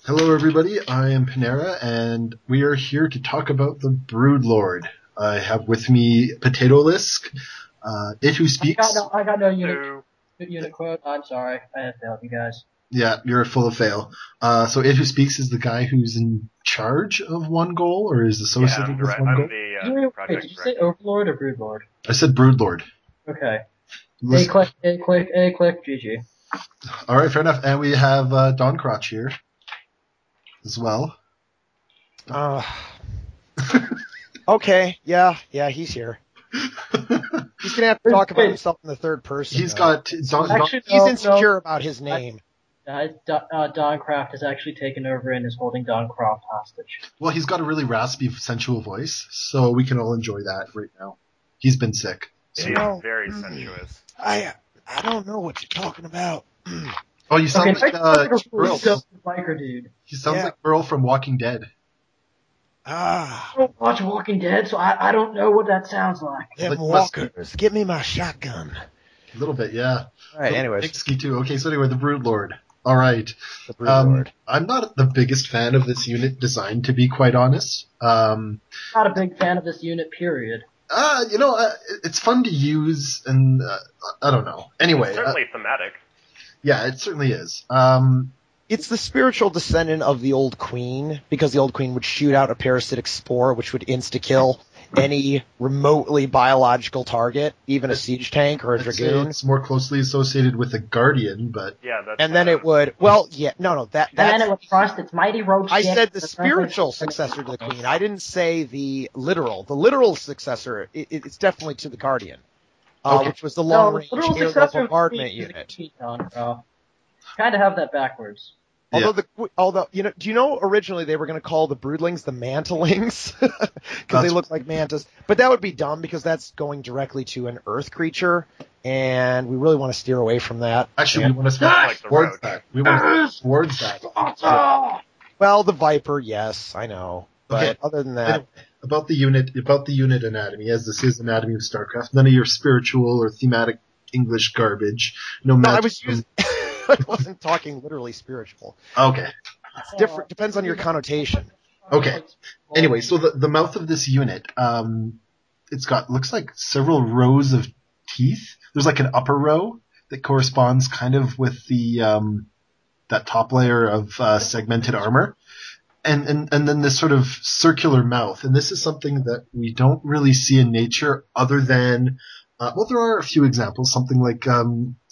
Hello, everybody. I am Panera, and we are here to talk about the Broodlord. I have with me Potato Lisk, It Who Speaks. I got no unit quote. I'm sorry. I have to help you guys. Yeah, you're full of fail. So It Who Speaks is the guy who's in charge of one goal, or is associated with one goal. Wait, did you say Overlord or Broodlord? I said Broodlord. Okay. Listen. A click, GG. All right, fair enough. And we have Don Crotch here as well. Okay, yeah, he's here. He's gonna have to talk about himself in the third person. He's insecure about his name. Don Craft has actually taken over and is holding Don Croft hostage. Well, he's got a really raspy, sensual voice, so we can all enjoy that right now. He's been sick. So. He's very sensuous. I don't know what you're talking about. Oh, you sound like Burl. Dude. He sounds like Burl from Walking Dead. I don't watch Walking Dead, so I don't know what that sounds like. Them walkers, give me my shotgun. A little bit, yeah. All right, anyways. Too. Okay, so anyway, the Broodlord. All right. The Broodlord. I'm not the biggest fan of this unit design, to be quite honest. Not a big fan of this unit, period. It's fun to use, and I don't know. Anyway. It's certainly thematic. Yeah, it certainly is. It's the spiritual descendant of the Old Queen, because the Old Queen would shoot out a parasitic spore which would insta-kill any remotely biological target, even a siege tank or a dragoon. It's more closely associated with a Guardian, but... Yeah, that's... And then it would... Well, yeah, no, that's... And then it would thrust its mighty rogue I said the spiritual successor to the Queen. I didn't say the literal. The literal successor, it's definitely to the Guardian, which was the long-range aerial bombardment unit. Kind of have that backwards. Although, do you know originally they were going to call the Broodlings the Mantlings because they look like mantas, but that would be dumb because that's going directly to an Earth creature, and we really want to steer away from that. Actually, we want to steer towards that. We want to towards that. Well, the Viper, yes, I know, but other than that, anyway, about the unit anatomy, as this is Anatomy of StarCraft, none of your spiritual or thematic English garbage. No, I was using. I wasn't talking literally spiritual. Okay. It's different. Depends on your connotation. Okay. Anyway, so the mouth of this unit, looks like several rows of teeth. There's like an upper row that corresponds kind of with the that top layer of segmented armor. And then this sort of circular mouth. And this is something that we don't really see in nature other than there are a few examples. Something like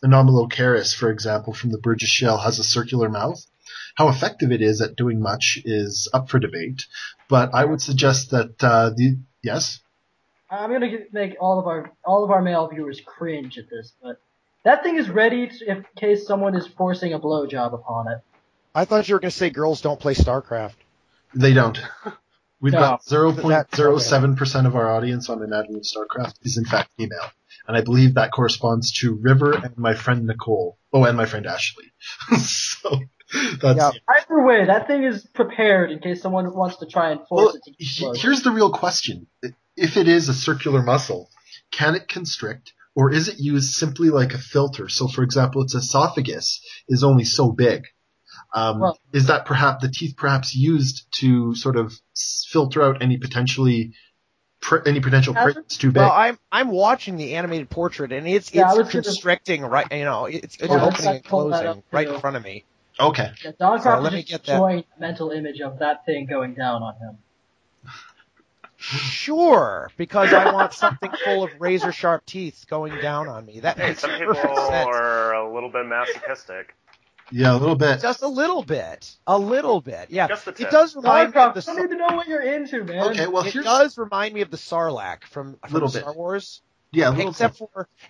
Anomalocaris, for example, from the Burgess Shell, has a circular mouth. How effective it is at doing much is up for debate. But I would suggest that yes. I'm gonna make all of our male viewers cringe at this, but that thing is ready in case someone is forcing a blowjob upon it. I thought you were gonna say girls don't play StarCraft. They don't. We've got 0.07% of our audience on Anatomy of StarCraft is in fact female. And I believe that corresponds to River and my friend Nicole. Oh, and my friend Ashley. So, that's... Either way, that thing is prepared in case someone wants to try and force it to explode. Here's the real question. If it is a circular muscle, can it constrict, or is it used simply like a filter? So, for example, its esophagus is only so big. Is that the teeth perhaps used to sort of filter out any potential pricks too big? Well, I'm watching the animated portrait and it's constricting right. It's opening and closing right in front of me. Okay. Yeah, let me get that mental image of that thing going down on him. Sure, because I want something full of razor sharp teeth going down on me. That makes perfect sense. Some people are a little bit masochistic. Yeah, a little bit. Just a little bit. Yeah. Just the tip. It does remind me of the... I need to know what you're into, man. Okay, well, it does remind me of the Sarlacc from Star Wars. Yeah, a little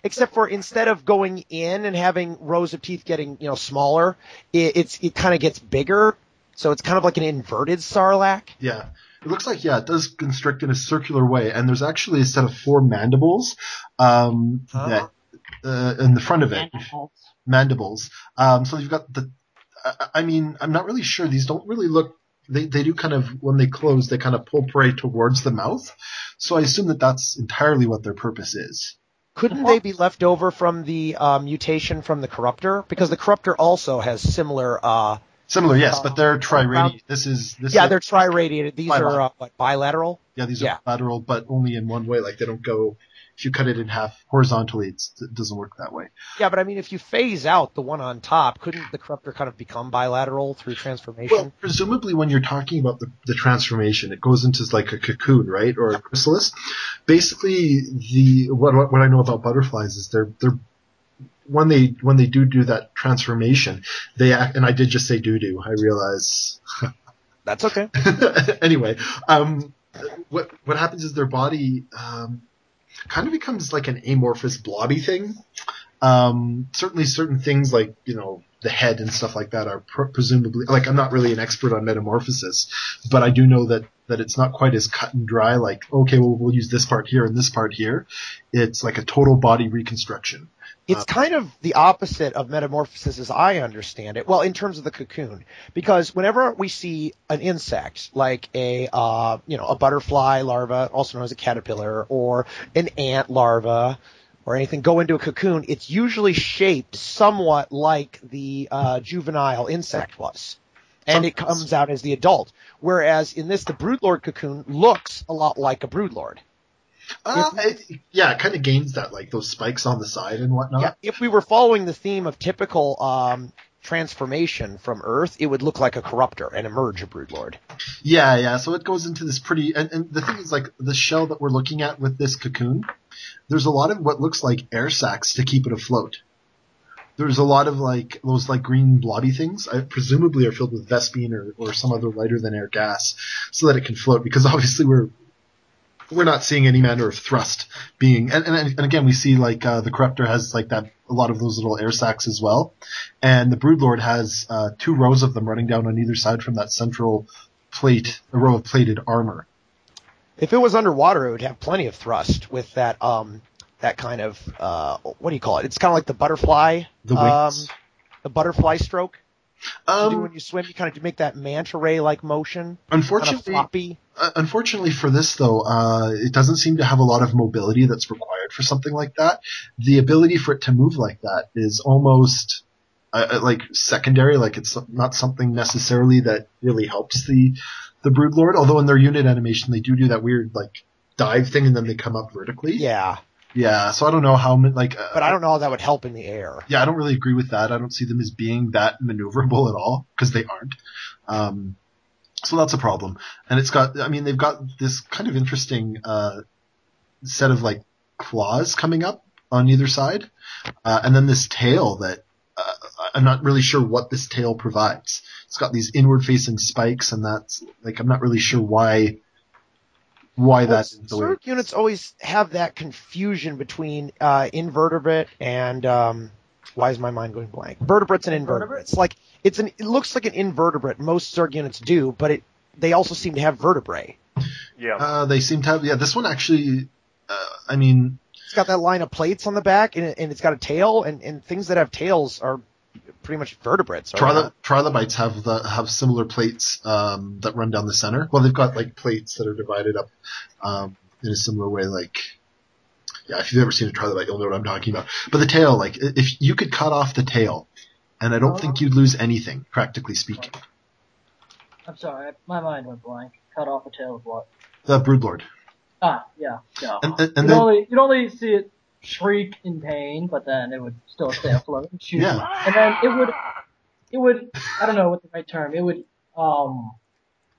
except for instead of going in and having rows of teeth getting, smaller, it kind of gets bigger. So it's kind of like an inverted Sarlacc. Yeah. It looks like, it does constrict in a circular way. And there's actually a set of 4 mandibles, that, in the front of it. Mandibles. So you've got I'm not really sure. These don't really look, they do kind of, when they close, they kind of pull prey towards the mouth. So I assume that that's entirely what their purpose is. Couldn't they be left over from the mutation from the Corruptor? Because the Corruptor also has similar Similar, yes, but they're tri-radiated. This is they're tri-radiated. These bilateral. are bilateral. Yeah, these are lateral, but only in one way. Like they don't go. If you cut it in half horizontally, it doesn't work that way. Yeah, but I mean, if you phase out the one on top, couldn't the corruptor kind of become bilateral through transformation? Well, presumably when you're talking about the transformation, it goes into like a cocoon, right, or a chrysalis. Basically, what I know about butterflies is they're when they do that transformation, they act. And I did just say doo-doo. I realize. That's okay. Anyway, what happens is their body kind of becomes like an amorphous blobby thing. Certainly certain things like, the head and stuff like that are presumably, like, I'm not really an expert on metamorphosis, but I do know that it's not quite as cut and dry, like, okay, well, we'll use this part here and this part here. It's like a total body reconstruction. It's kind of the opposite of metamorphosis as I understand it. Well, in terms of the cocoon, because whenever we see an insect, like a butterfly larva, also known as a caterpillar, or an ant larva, or anything go into a cocoon, it's usually shaped somewhat like the juvenile insect was. And it comes out as the adult. Whereas in this, the broodlord cocoon looks a lot like a broodlord. It kind of gains that, like those spikes on the side and whatnot. Yeah, if we were following the theme of typical transformation from Earth, it would look like a corruptor and emerge a broodlord. Yeah. So it goes into this pretty, and the thing is, like the shell that we're looking at with this cocoon, there's a lot of what looks like air sacs to keep it afloat. There's a lot of like those like green blobby things, presumably are filled with Vespine or some other lighter than air gas, so that it can float. Because obviously we're not seeing any manner of thrust being, and again we see like the corruptor has like that, a lot of those little air sacs as well, and the broodlord has 2 rows of them running down on either side from that central plate, a row of plated armor. If it was underwater, it would have plenty of thrust with that that kind of what do you call it? It's kind of like the butterfly, the wings, the butterfly stroke. You do when you swim, you kind of make that manta ray like motion. Unfortunately, kind of floppy. Unfortunately for this, though, it doesn't seem to have a lot of mobility that's required for something like that. The ability for it to move like that is almost like secondary. Like it's not something necessarily that really helps the broodlord. Although in their unit animation, they do that weird like dive thing, and then they come up vertically. Yeah, so I don't know how, like... but I don't know how that would help in the air. Yeah, I don't really agree with that. I don't see them as being that maneuverable at all, because they aren't. So that's a problem. And they've got this kind of interesting set of, like, claws coming up on either side. And then this tail that I'm not really sure what this tail provides. It's got these inward-facing spikes, and that's, like, I'm not really sure why that's the way. Zerg units always have that confusion between invertebrate and why is my mind going blank? Vertebrates and invertebrates. Like it looks like an invertebrate. Most Zerg units do, but they also seem to have vertebrae. Yeah. They seem to have. Yeah, this one actually. It's got that line of plates on the back, and it's got a tail, and things that have tails are pretty much vertebrates. Trilobites have similar plates that run down the center. Well, they've got like plates that are divided up in a similar way. Like, yeah, if you've ever seen a trilobite, you'll know what I'm talking about. But the tail, like, if you could cut off the tail, and I don't think you'd lose anything, practically speaking. I'm sorry, my mind went blank. Cut off the tail of what? The broodlord. Yeah. And you'd only see it shriek in pain, but then it would still stay afloat and shoot. Yeah. And then it would, I don't know what the right term, it would, you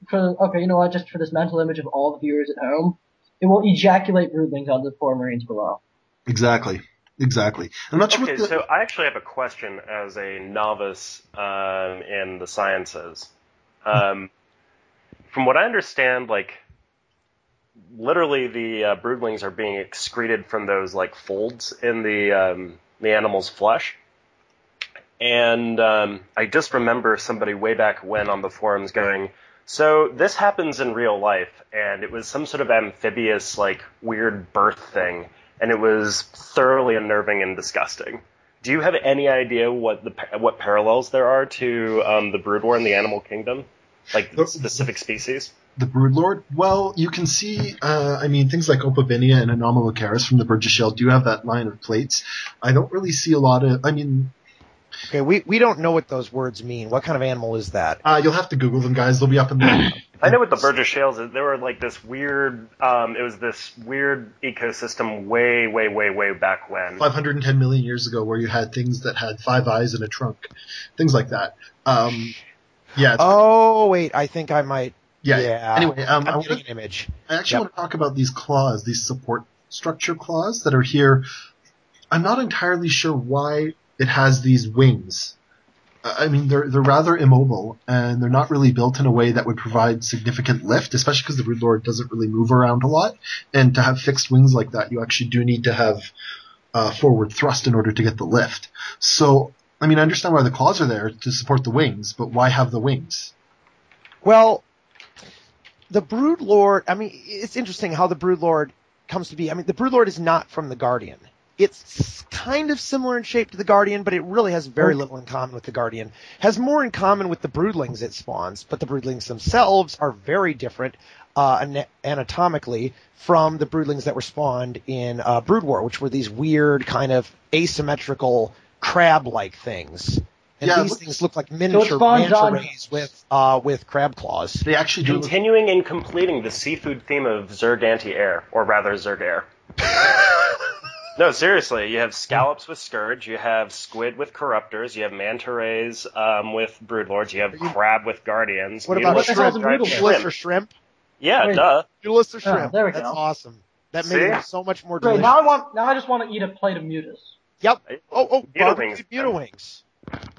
know what, just for this mental image of all the viewers at home, it will ejaculate broodlings onto the 4 Marines below. Exactly. I'm not sure. Okay, so I actually have a question as a novice in the sciences. From what I understand, like, literally the broodlings are being excreted from those like folds in the animal's flesh. And I just remember somebody way back when on the forums going, so this happens in real life, and it was some sort of amphibious, like, weird birth thing, and it was thoroughly unnerving and disgusting. Do you have any idea what parallels there are to the brood war in the animal kingdom? Like, specific species? The broodlord? Well, you can see, things like Opavinia and Anomalocaris from the Burgess Shell do have that line of plates. I don't really see a lot of, Okay, we don't know what those words mean. What kind of animal is that? You'll have to Google them, guys. They'll be up in the. I know what the Burgess Shales is. They were like this weird. It was this weird ecosystem way, way, way, way back when. 510 million years ago, where you had things that had 5 eyes and a trunk, things like that. Yeah. Oh wait, I think I might. Yeah. Anyway, I'm getting an image. I actually want to talk about these claws, these support structure claws that are here. I'm not entirely sure why it has these wings. I mean, they're rather immobile, and they're not really built in a way that would provide significant lift, especially because the Broodlord doesn't really move around a lot. And to have fixed wings like that, you actually do need to have forward thrust in order to get the lift. So, I mean, I understand why the claws are there to support the wings, but why have the wings? Well, the Broodlord, I mean, it's interesting how the Broodlord comes to be. I mean, the Broodlord is not from the Guardian. It's kind of similar in shape to the Guardian, but it really has very little in common with the Guardian. Has more in common with the broodlings it spawns, but the broodlings themselves are very different anatomically from the broodlings that were spawned in Brood War, which were these weird kind of asymmetrical crab-like things. And these things look like miniature manta rays with crab claws. They actually do. Continuing and completing the seafood theme of Zerg Anti-Air, or rather Zerg Air. No, seriously, you have scallops with Scourge, you have squid with Corruptors, you have manta rays with Broodlords, you have crab with Guardians. What about shrimp? Mutalisk or shrimp? Yeah, Wait. duh. Mutalisk or shrimp. There we That's go. awesome. That See? made it so much more Great. delicious. Now I just want to eat a plate of mutas. Yep. Oh, Mutawings. Mutawings.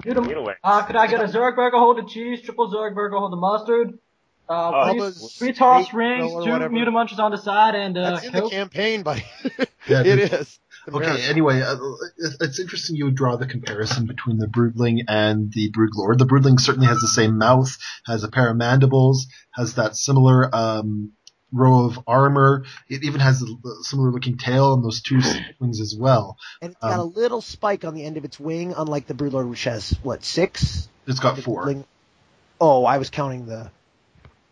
Mutawings. Could I get a Zerg burger, hold the cheese, triple Zerg burger, hold the mustard? Three Steak tossed grill rings, or 2 whatever. Mutamunches on the side, and That's in the Coke. campaign, buddy. Yeah, it is. Okay, anyway, it's interesting you would draw the comparison between the Broodling and the Broodlord. The Broodling certainly has the same mouth, has a pair of mandibles, has that similar row of armor. It even has a similar looking tail and those 2 wings as well. And it's got a little spike on the end of its wing, unlike the Broodlord, which has, 6? It's got 4. Oh, I was counting the...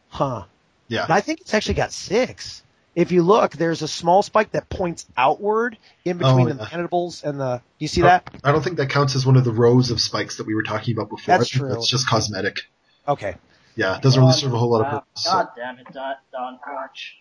Huh. Yeah. But I think it's actually got 6. If you look, there's a small spike that points outward in between the mandibles and the... You see that? I don't think that counts as one of the rows of spikes that we were talking about before. That's true. It's just cosmetic. Okay. Yeah, it doesn't really serve a whole lot of purpose. God damn it, Don Crutch.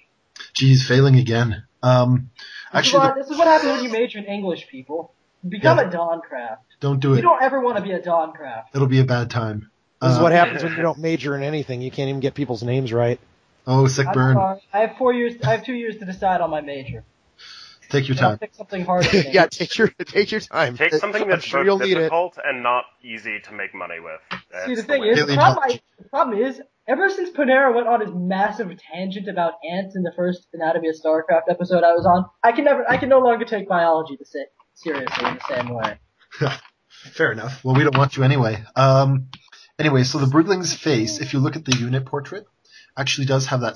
Geez, failing again. This is what happens when you major in English, people. You become a Dawn-craft. Don't do it. You don't ever want to be a Dawn-craft. It'll be a bad time. This is what happens when you don't major in anything. You can't even get people's names right. Oh, sick burn. I have 4 years. I have 2 years to decide on my major. Take your time. Pick something hard. Yeah, take your time. Take something that's sure both difficult and not easy to make money with. See, the thing is, the problem is, ever since Panera went on his massive tangent about ants in the first Anatomy of StarCraft episode I was on, I can no longer take biology seriously in the same way. Fair enough. Well, we don't want you anyway. Anyway, so the Broodling's face, if you look at the unit portrait, actually does have that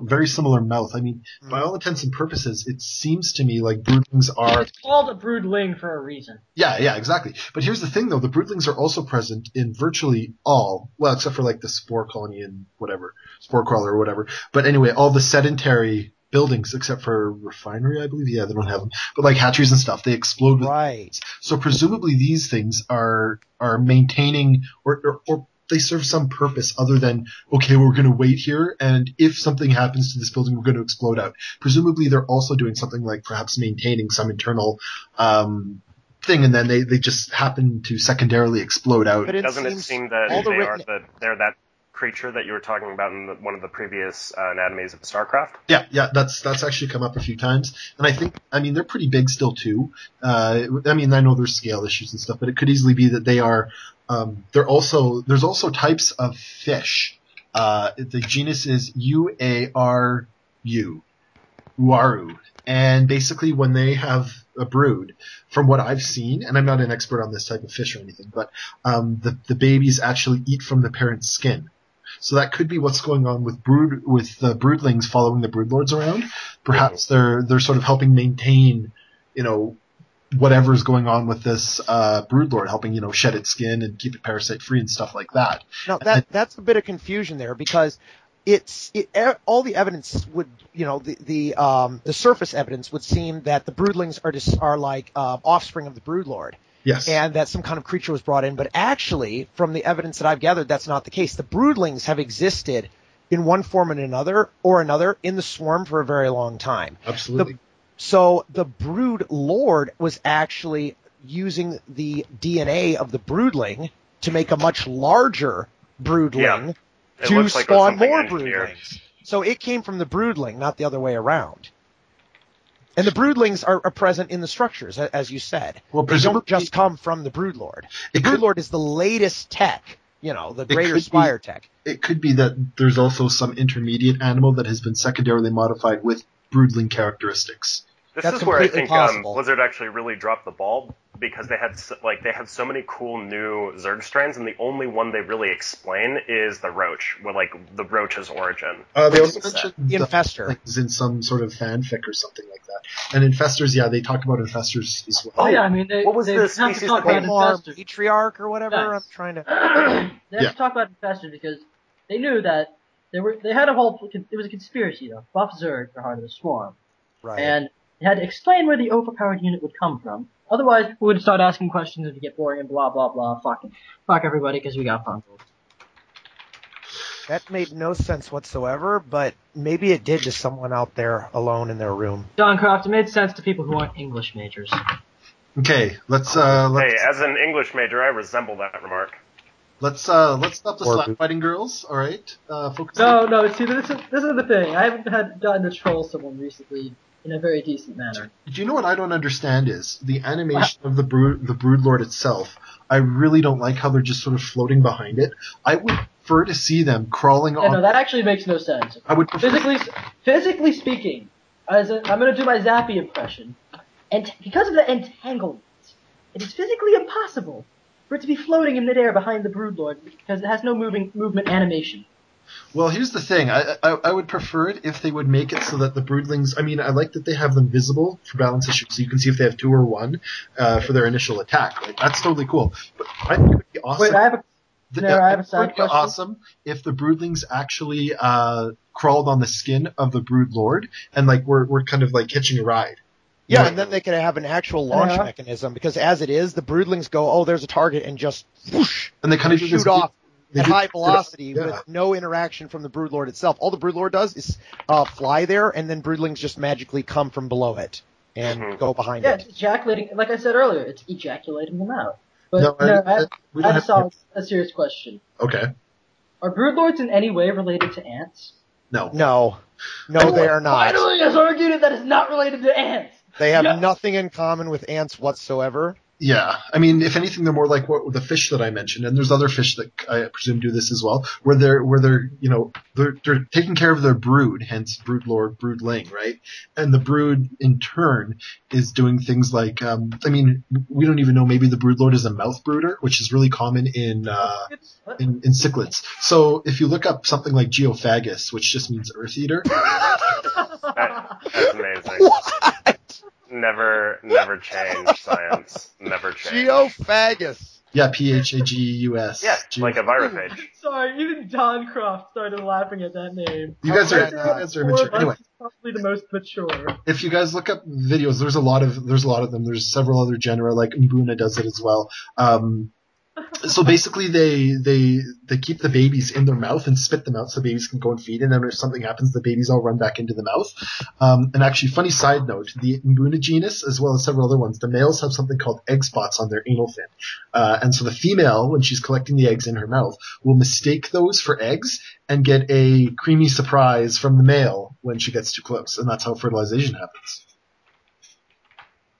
very similar mouth. I mean, by all intents and purposes, it seems to me like Broodlings are... It's called a Broodling for a reason. Yeah, exactly. But here's the thing, though. The Broodlings are also present in virtually all, well, except for like the Spore Colony and whatever, Spore Crawler or whatever. But anyway, all the sedentary buildings, except for Refinery, I believe. Yeah, they don't have them. But like hatcheries and stuff, they explode with right. So presumably these things are maintaining or they serve some purpose other than, okay, we're going to wait here, and if something happens to this building, we're going to explode out. Presumably they're also doing something like perhaps maintaining some internal thing, and then they just happen to secondarily explode out. But doesn't it seem that they're that creature that you were talking about in one of the previous anatomies of StarCraft? Yeah, that's actually come up a few times, and I mean they're pretty big still too. I mean, I know there's scale issues and stuff, but it could easily be that they are. There's also types of fish. The genus is Uaru, and basically when they have a brood, from what I've seen, and I'm not an expert on this type of fish or anything, but the babies actually eat from the parent's skin. So that could be what's going on with the broodlings following the broodlords around. Perhaps they're sort of helping maintain, whatever's going on with this broodlord, helping shed its skin and keep it parasite free and stuff like that. Now that's a bit of confusion there, because all the evidence would, the surface evidence would seem that the broodlings are like offspring of the broodlord. Yes. And that some kind of creature was brought in. But actually, from the evidence that I've gathered, that's not the case. The broodlings have existed in one form or another in the swarm for a very long time. Absolutely. So the brood lord was actually using the DNA of the broodling to make a much larger broodling to spawn more broodlings. So it came from the broodling, not the other way around. And the broodlings are present in the structures, as you said. Well, they don't just come from the broodlord. The broodlord is the latest tech, the greater spire tech. It could be that there's also some intermediate animal that has been secondarily modified with broodling characteristics. This is where I think Blizzard actually really dropped the ball, because they had so many cool new Zerg strains, and the only one they really explain is the Roach, the Roach's origin. They also mentioned the Infestor is in some sort of fanfic or something like that. And Infestors, they talk about Infestors as well. Oh yeah, I mean, what was the species called? Matriarch or whatever. Yes. I'm trying to. They have to talk about Infestors because they knew that they had a whole. It was a conspiracy though. Buff Zerg for Heart of the Swarm, right? And they had to explain where the overpowered unit would come from. Otherwise, we would start asking questions and get boring and blah, blah, blah. Fuck everybody because we got bundled. That made no sense whatsoever, but maybe it did to someone out there alone in their room. John Croft, it made sense to people who aren't English majors. Okay, let's... Hey, as an English major, I resemble that remark. Let's stop the slap fighting girls, alright? No, see, this is the thing. I haven't gotten to troll someone recently in a very decent manner. Do you know what I don't understand is the animation of the Broodlord itself. I really don't like how they're just sort of floating behind it. I would prefer to see them crawling on... No, that actually makes no sense. I would physically speaking, I'm going to do my Zappy impression, and because of the entanglement, it is physically impossible for it to be floating in midair behind the Broodlord because it has no movement animation. Well, here's the thing. I would prefer it if they would make it so that the broodlings... I mean, I like that they have them visible for balance issues, so you can see if they have 2 or 1 for their initial attack. Right? That's totally cool. But I think it would be awesome... Wait, I have a side question. Awesome if the broodlings actually crawled on the skin of the broodlord and we're kind of hitching a ride. Yeah, and then they could have an actual launch mechanism, because as it is, the broodlings go, oh, there's a target, and just whoosh, and they kind of shoot off at high velocity with no interaction from the broodlord itself. All the broodlord does is fly there, and then broodlings just magically come from below it and go behind it. Yeah, it's ejaculating, like I said earlier, it's ejaculating them out. But I have a serious question. Okay. Are broodlords in any way related to ants? No, they are not. Finally, a Zerg unit that is not related to ants. They have nothing in common with ants whatsoever. Yeah, I mean, if anything, they're more like the fish that I mentioned, and there's other fish that I presume do this as well, where they're taking care of their brood, hence broodlord, broodling, right? And the brood in turn is doing things like, I mean, we don't even know, maybe the broodlord is a mouth brooder, which is really common in cichlids. So if you look up something like geophagus, which just means earth eater, that's amazing. What? Never change science. Never change. Geophagus. Yeah, Phagus. Yeah, like a virophage. Sorry, even Don Croft started laughing at that name. You guys are immature. Anyway, probably the most mature. If you guys look up videos, there's a lot of them. There's several other genera, like Mbuna does it as well. So basically, they keep the babies in their mouth and spit them out so babies can go and feed. And then if something happens, the babies all run back into the mouth. And actually, funny side note: the Mbuna genus, as well as several other ones, the males have something called egg spots on their anal fin. And so the female, when she's collecting the eggs in her mouth, will mistake those for eggs and get a creamy surprise from the male when she gets too close. And that's how fertilization happens.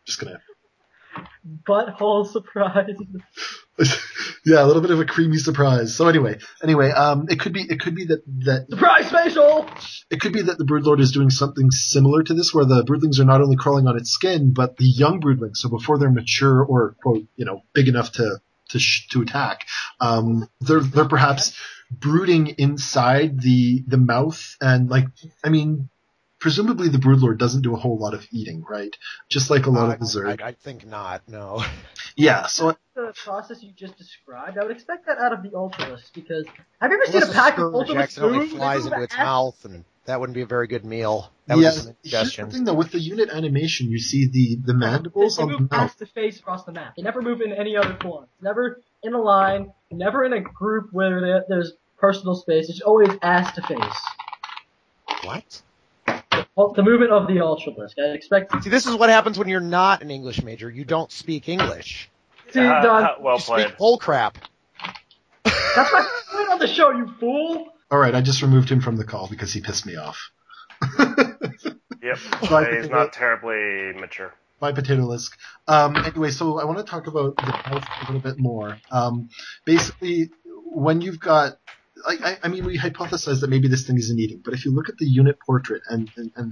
Just gonna. Butthole surprise. Yeah, a little bit of a creamy surprise. So anyway, it could be that surprise facial. It could be that the broodlord is doing something similar to this, where the broodlings are not only crawling on its skin, but the young broodlings. So before they're mature or quote, big enough to attack, they're perhaps brooding inside the mouth, and presumably the broodlord doesn't do a whole lot of eating, right? Just like a lot of the Zerg. I think not, no. Yeah, so... The process you just described, I would expect that out of the Ultralisks, because have you ever seen a pack of Ultralisks accidentally flies into its mouth and... That wouldn't be a very good meal. That would be some Here's the indigestion. thing though, with the unit animation, you see the mandibles They on the move mouth. face to face across the map. They never move in any other form. Never in a line. Never in a group where there's personal space. It's always ass to face. What? The movement of the Ultralisk. I expect. See, this is what happens when you're not an English major. You don't speak English. See, Don, Well You played. speak bull crap. that's my point on the show, you fool. All right, I just removed him from the call because he pissed me off. Yep. Right. He's not terribly mature. By Potato Lisk. Anyway, so I want to talk about the mouth a little bit more. Basically, when you've got, I mean, we hypothesized that maybe this thing isn't eating, but if you look at the unit portrait and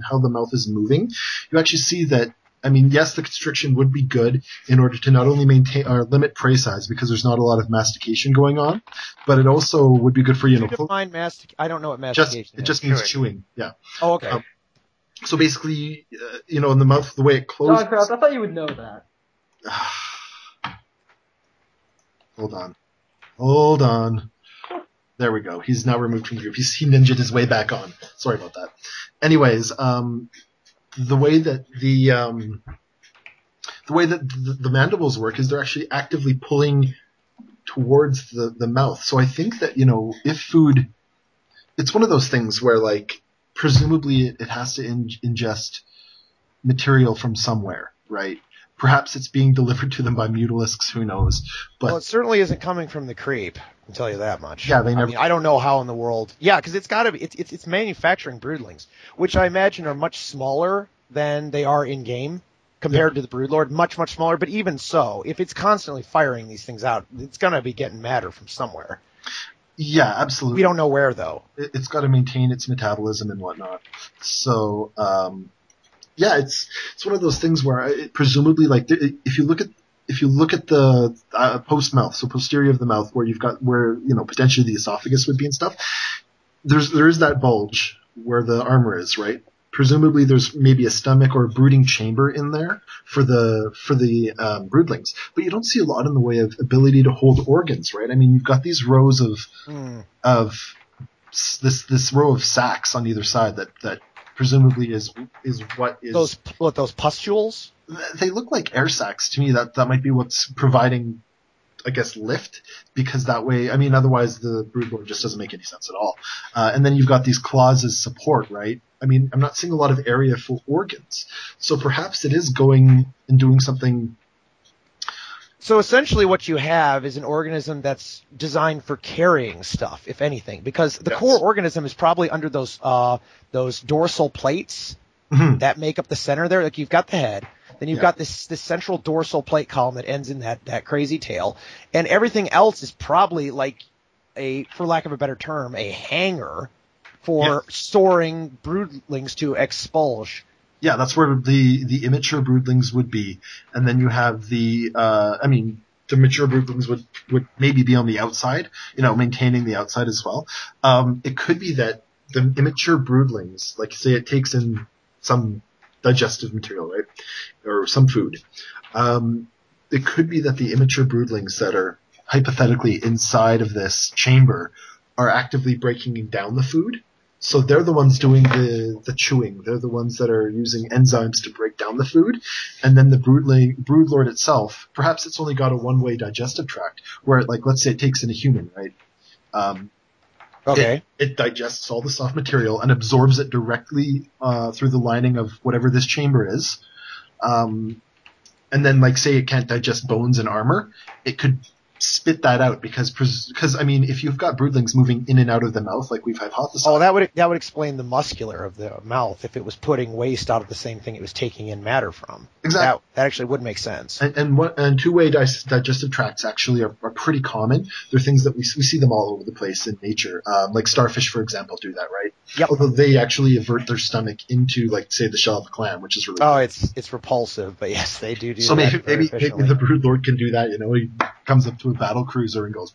how the mouth is moving, you actually see that, I mean, yes, the constriction would be good in order to not only maintain or limit prey size because there's not a lot of mastication going on, but it also would be good for, Can you define I don't know what mastication it is. just means chewing. Yeah. Oh, okay. So basically, in the mouth, the way it closes. Don Kraft, I thought you would know that. Hold on. There we go. He's now removed from the group. He ninja'd his way back on. Sorry about that. Anyways, the way that the mandibles work is they're actually actively pulling towards the mouth. So I think that, if food, it's one of those things where, like, presumably it has to ingest material from somewhere, right? Perhaps it's being delivered to them by mutalisks, who knows? But Well, it certainly isn't coming from the creep. I can tell you that much. Yeah, they never. I mean, I don't know how in the world. Yeah, because it's got to be. It's manufacturing broodlings, which I imagine are much smaller than they are in game compared to the broodlord. Much smaller. But even so, if it's constantly firing these things out, it's gonna be getting matter from somewhere. Yeah, absolutely. We don't know where though. It's got to maintain its metabolism and whatnot. So, yeah, it's one of those things where presumably, like, if you look at the post mouth, so posterior of the mouth, where potentially the esophagus would be and stuff, there is that bulge where the armor is, right? Presumably, there's maybe a stomach or a brooding chamber in there for the broodlings, but you don't see a lot in the way of ability to hold organs, right? I mean, you've got these rows of this row of sacs on either side that presumably is what is those pustules. They look like air sacs to me. That might be what's providing, I guess, lift, because that way, I mean, otherwise the broodlord just doesn't make any sense at all. And then you've got these claws as support, right? I mean, I'm not seeing a lot of area for organs, so perhaps it is going and doing something. So essentially what you have is an organism that's designed for carrying stuff, if anything, because the core organism is probably under those dorsal plates that make up the center there. Like, you've got the head, then you've got this central dorsal plate column that ends in that crazy tail, and everything else is probably like for lack of a better term, a hanger for storing broodlings to expulge. Yeah, that's where the immature broodlings would be, and then you have the mature broodlings would maybe be on the outside, maintaining the outside as well. It could be that the immature broodlings, like, say it takes in some digestive material, right, or some food. It could be that the immature broodlings that are hypothetically inside of this chamber are actively breaking down the food. So they're the ones doing the chewing. They're the ones that are using enzymes to break down the food. And then the broodlord itself, perhaps it's only got a one-way digestive tract, where, like, let's say it takes in a human, right? Okay. It digests all the soft material and absorbs it directly through the lining of whatever this chamber is. And then, like, say it can't digest bones and armor, it could spit that out because I mean, if you've got broodlings moving in and out of the mouth, like we've hypothesized. Oh, that would explain the muscular of the mouth if it was putting waste out of the same thing it was taking in matter from. Exactly. That actually would make sense. And two-way digestive tracts actually are pretty common. They're things that we see them all over the place in nature. Like starfish, for example, do that, right? Yep. Although they actually avert their stomach into, like, say, the shell of a clam, which is really cool. it's repulsive, but yes, they do so that. Maybe the broodlord can do that. He comes up to a battle cruiser and goes,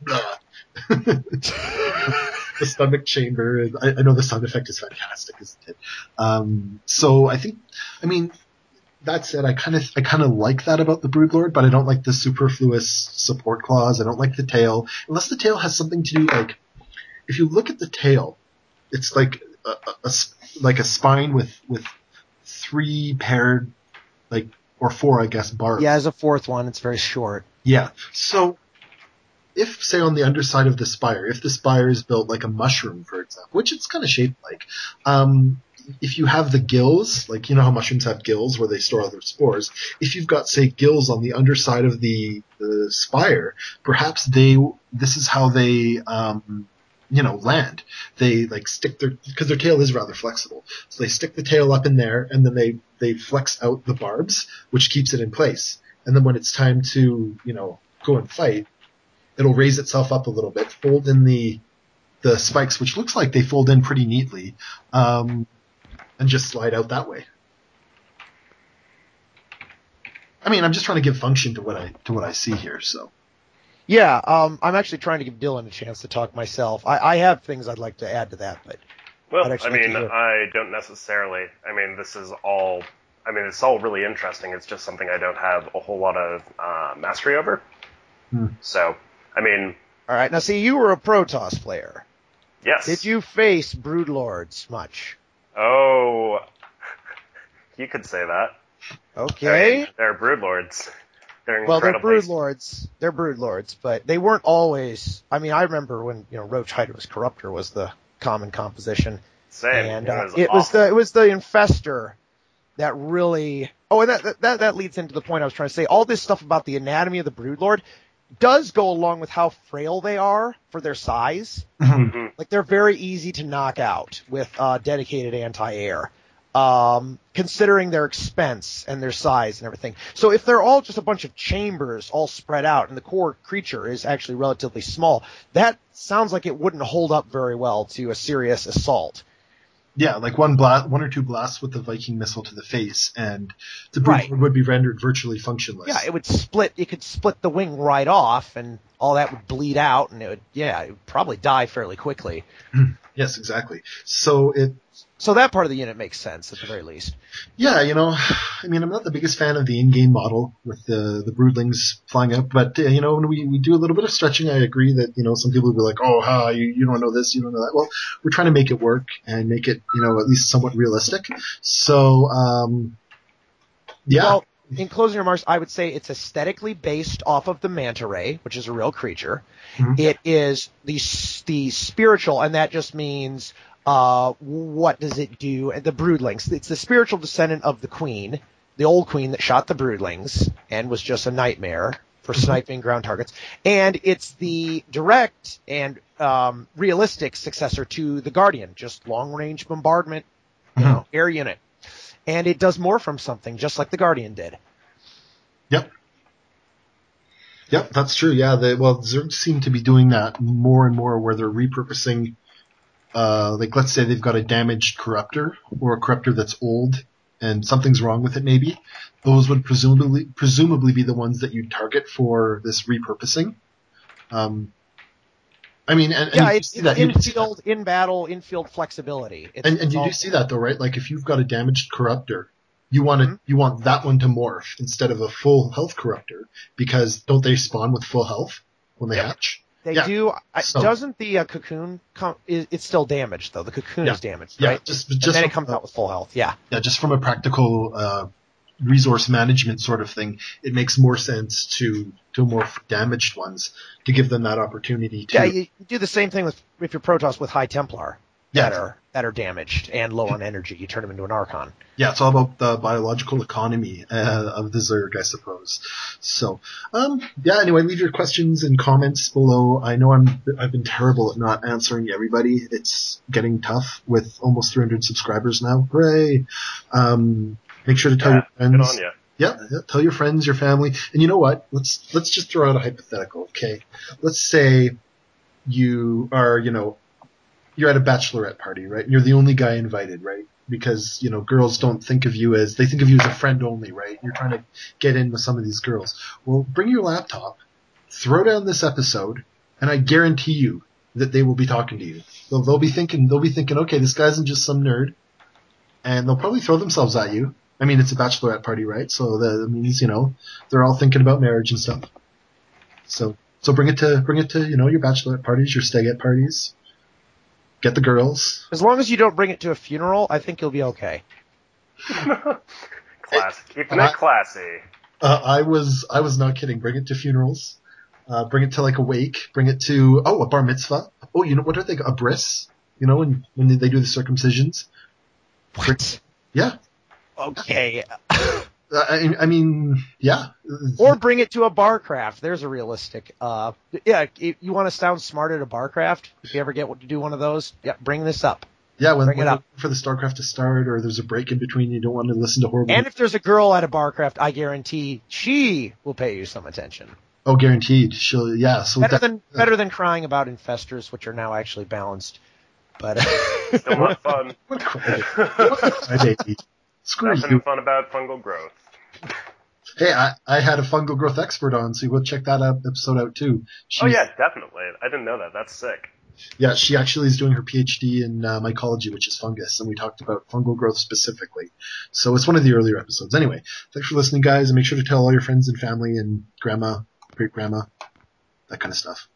the stomach chamber. I know the sound effect is fantastic, isn't it? So I think, I mean, that said, I kind of like that about the broodlord, but I don't like the superfluous support claws. I don't like the tail, unless the tail has something to do, like, if you look at the tail, it's like like a spine with 3 paired, like, or 4, I guess, barbs. Yeah, as a 4th one, it's very short. Yeah. So if, say, on the underside of the spire, if the spire is built like a mushroom, for example, which it's kind of shaped like, if you have the gills, like, you know how mushrooms have gills where they store all their spores, if you've got, say, gills on the underside of the spire, perhaps this is how they, land. They, like, stick because their tail is rather flexible. So they stick the tail up in there, and then they flex out the barbs, which keeps it in place. And then when it's time to, go and fight, it'll raise itself up a little bit, fold in the spikes, which looks like they fold in pretty neatly, and just slide out that way. I mean, I'm just trying to give function to what I see here. So, yeah, I'm actually trying to give Dylan a chance to talk myself. I have things I'd like to add to that, but I don't necessarily. I mean, this is all. I mean, it's all really interesting. It's just something I don't have a whole lot of mastery over. So, I mean, all right. Now, see, you were a Protoss player. Yes. Did you face Broodlords much? Oh, you could say that. Okay. I mean, they're Broodlords. They're Broodlords. They're Broodlords, but they weren't always. I mean, I remember when Roach Hydrus Corruptor was the common composition. Same. And it was the Infestor that really. Oh, and that leads into the point I was trying to say. All this stuff about the anatomy of the Broodlord does go along with how frail they are for their size. Mm-hmm. Like, they're very easy to knock out with dedicated anti-air, considering their expense and their size and everything. So if they're all just a bunch of chambers all spread out and the core creature is actually relatively small, that sounds like it wouldn't hold up very well to a serious assault. Yeah, like one or two blasts with the Viking missile to the face, and the Broodlord would be rendered virtually functionless. Yeah, it would split. It could split the wing right off, and all that would bleed out, and it would probably die fairly quickly. Yes, exactly. So that part of the unit makes sense at the very least. Yeah, I mean, I'm not the biggest fan of the in-game model with the broodlings flying up, but when we do a little bit of stretching, I agree that some people will be like, oh, you don't know this, you don't know that. Well, we're trying to make it work and make it at least somewhat realistic. So yeah. Well, in closing remarks, I would say it's aesthetically based off of the manta ray, which is a real creature. Mm-hmm. It is the spiritual, and that just means. What does it do? The broodlings. It's the spiritual descendant of the queen, the old queen that shot the broodlings and was just a nightmare for sniping ground targets. And it's the direct and realistic successor to the Guardian, just long-range bombardment, air unit. And it does more from something, just like the Guardian did. Yep, that's true. Yeah, Zerg seem to be doing that more and more, where they're repurposing. Like, let's say they've got a damaged corruptor or a corruptor that's old and something's wrong with it maybe. Those would presumably be the ones that you'd target for this repurposing. I mean, it's infield, in battle, infield flexibility. And you do see that though, right? Like, if you've got a damaged corruptor, you want that one to morph instead of a full health corruptor, because don't they spawn with full health when they hatch? They do. Doesn't the cocoon it's still damaged though? The cocoon is damaged, right? Just and then it comes out with full health. Yeah. Yeah, just from a practical resource management sort of thing, it makes more sense to morph damaged ones to give them that opportunity to. Yeah, you do the same thing if you're Protoss with High Templar that are damaged and low on energy. You turn them into an Archon. Yeah, it's all about the biological economy of the Zerg, I suppose. So, anyway, leave your questions and comments below. I know I've been terrible at not answering everybody. It's getting tough with almost 300 subscribers now. Hooray! Make sure to tell your friends. Good on you. Yeah, tell your friends, your family. And you know what? Let's just throw out a hypothetical, okay? Let's say you are, you're at a bachelorette party, right? And you're the only guy invited, right? Because, girls don't think of you they think of you as a friend only, right? You're trying to get in with some of these girls. Well, bring your laptop, throw down this episode, and I guarantee you that they will be talking to you. They'll be thinking, okay, this guy isn't just some nerd. And they'll probably throw themselves at you. I mean, it's a bachelorette party, right? So that means, they're all thinking about marriage and stuff. So bring it to, your bachelorette parties, your stagette parties. get the girls. As long as you don't bring it to a funeral, I think you'll be okay. Classy. Keeping it classy. I was not kidding. Bring it to funerals. Bring it to like a wake. Bring it to a bar mitzvah. Oh, you know what are they? A bris. You know when they do the circumcisions. What? Yeah. Okay. I mean, yeah. Or bring it to a bar craft. There's a realistic. If you want to sound smart at a bar craft, if you ever get to do one of those, bring this up. Yeah, when bring it up. for the StarCraft to start, or there's a break in between, you don't want to listen to horrible. And if there's a girl at a bar craft, I guarantee she will pay you some attention. Oh, guaranteed. She'll, yeah. So better than crying about infestors, which are now actually balanced. But still not fun. Screw Nothing you. fun about fungal growth. Hey, I had a fungal growth expert on, so you go check that episode out too. Oh yeah, definitely. I didn't know that. That's sick. Yeah, she actually is doing her PhD in mycology, which is fungus, and we talked about fungal growth specifically. So it's one of the earlier episodes. Anyway, thanks for listening, guys, and make sure to tell all your friends and family and grandma, great-grandma, that kind of stuff.